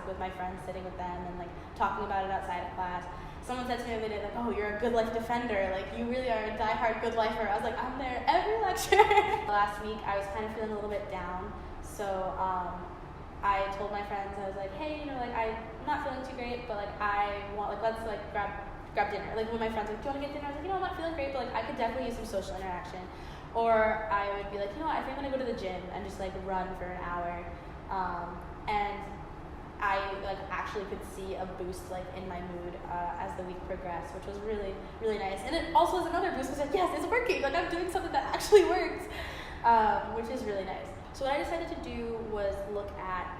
like with my friends, sitting with them and like talking about it outside of class. Someone said to me the other day, like, oh, you're a good life defender, like you really are a diehard good lifer. I was like, I'm there every lecture. Last week I was kind of feeling a little bit down, so I told my friends, I was like, hey, you know, like I'm not feeling too great, but like I want, like let's like grab dinner. Like when my friends like, do you want to get dinner? I was like, you know, I'm not feeling great, but like I could definitely use some social interaction. Or I would be like, you know what, I think I'm gonna go to the gym and just like run for an hour. And I like actually could see a boost like in my mood as the week progressed, which was really, really nice. And it also was another boost because like, yes, it's working. Like I'm doing something that actually works, which is really nice. So what I decided to do was look at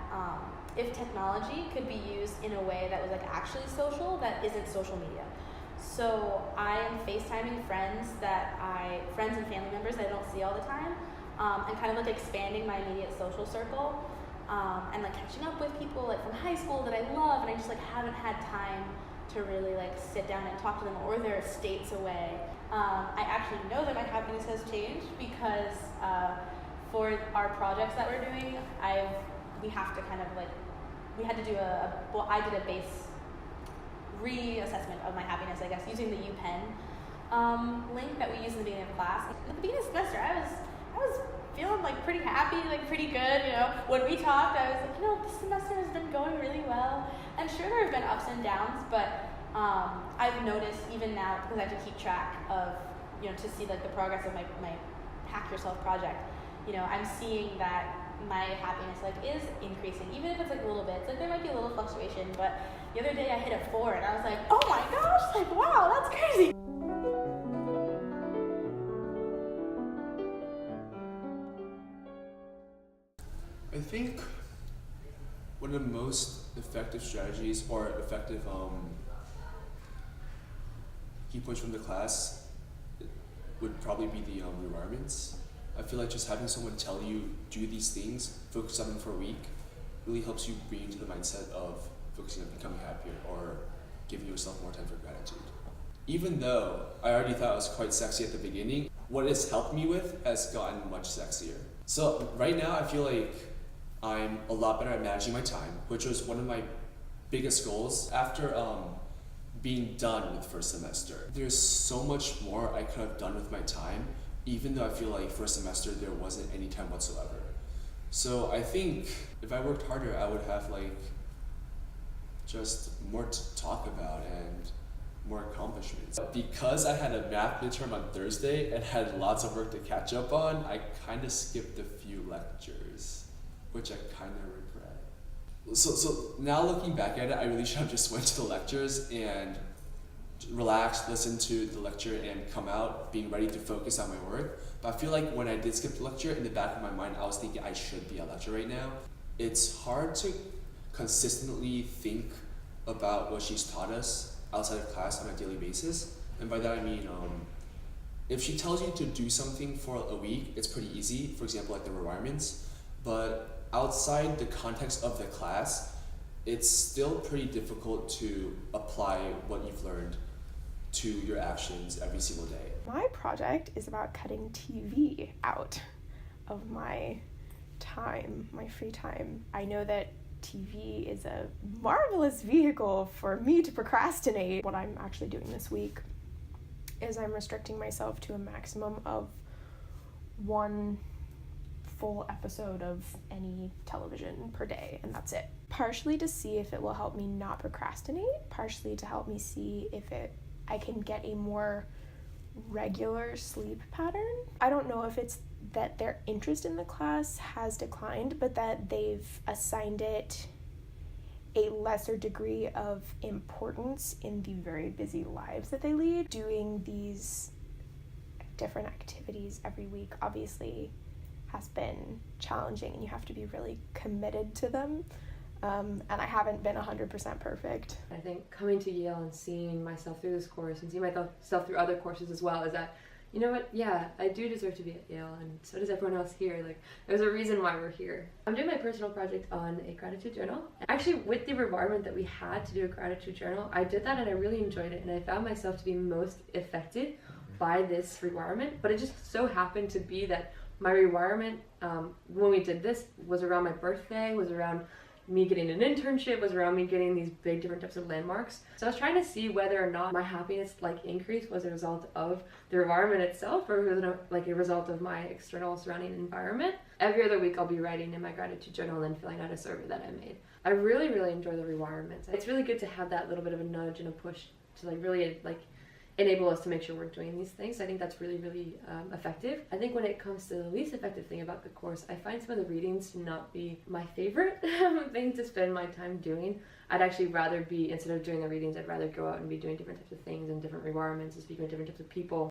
if technology could be used in a way that was like actually social, that isn't social media. So I am FaceTiming friends and family members that I don't see all the time, and kind of like expanding my immediate social circle. And like catching up with people like from high school that I love, and I just like haven't had time to really like sit down and talk to them, or they're states away. I actually know that my happiness has changed because for our projects that we're doing, we have to kind of like, we had to do I did a base reassessment of my happiness, I guess, using the UPenn link that we used in the beginning of class. At the beginning of the semester, I was feeling like pretty happy, like pretty good, you know. When we talked, I was like, you know, this semester has been going really well. And sure, there have been ups and downs, but I've noticed even now, because I have to keep track of, you know, to see like the progress of my Hack Yourself project, you know, I'm seeing that my happiness like is increasing, even if it's like little bits. Like there might be a little fluctuation, but the other day I hit a 4 and I was like, oh my gosh, like wow, that's crazy. I think one of the most effective strategies or effective key points from the class would probably be the requirements. I feel like just having someone tell you do these things, focus on them for a week, really helps you bring into the mindset of focusing on becoming happier or giving yourself more time for gratitude. Even though I already thought it was quite sexy at the beginning, what it's helped me with has gotten much sexier. So right now I feel like I'm a lot better at managing my time, which was one of my biggest goals after being done with first semester. There's so much more I could have done with my time, even though I feel like first semester there wasn't any time whatsoever. So I think if I worked harder, I would have like just more to talk about and more accomplishments. Because I had a math midterm on Thursday and had lots of work to catch up on, I kind of skipped a few lectures, which I kind of regret. So now looking back at it, I really should have just went to the lectures and relaxed, listened to the lecture, and come out being ready to focus on my work. But I feel like when I did skip the lecture, in the back of my mind, I was thinking I should be at lecture right now. It's hard to consistently think about what she's taught us outside of class on a daily basis. And by that I mean, if she tells you to do something for a week, it's pretty easy, for example, like the requirements. But outside the context of the class, it's still pretty difficult to apply what you've learned to your actions every single day. My project is about cutting TV out of my time, my free time. I know that TV is a marvelous vehicle for me to procrastinate. What I'm actually doing this week is I'm restricting myself to a maximum of 1 full episode of any television per day, and that's it. Partially to see if it will help me not procrastinate, partially to help me see if I can get a more regular sleep pattern. I don't know if it's that their interest in the class has declined, but that they've assigned it a lesser degree of importance in the very busy lives that they lead. Doing these different activities every week obviously has been challenging, and you have to be really committed to them. And I haven't been 100% perfect. I think coming to Yale and seeing myself through this course and seeing myself through other courses as well is that, you know what, yeah, I do deserve to be at Yale, and so does everyone else here. Like, there's a reason why we're here. I'm doing my personal project on a gratitude journal. Actually, with the requirement that we had to do a gratitude journal, I did that and I really enjoyed it, and I found myself to be most affected by this requirement. But it just so happened to be that my requirement, when we did this, was around my birthday, was around me getting an internship, was around me getting these big different types of landmarks. So I was trying to see whether or not my happiness like increase was a result of the environment itself, or was it like a result of my external surrounding environment. Every other week I'll be writing in my gratitude journal and filling out a survey that I made. I really, really enjoy the requirements. It's really good to have that little bit of a nudge and a push to like really like enable us to make sure we're doing these things. I think that's really, really effective. I think when it comes to the least effective thing about the course, I find some of the readings to not be my favorite thing to spend my time doing. I'd actually rather be, instead of doing the readings, I'd rather go out and be doing different types of things and different requirements and speaking with different types of people.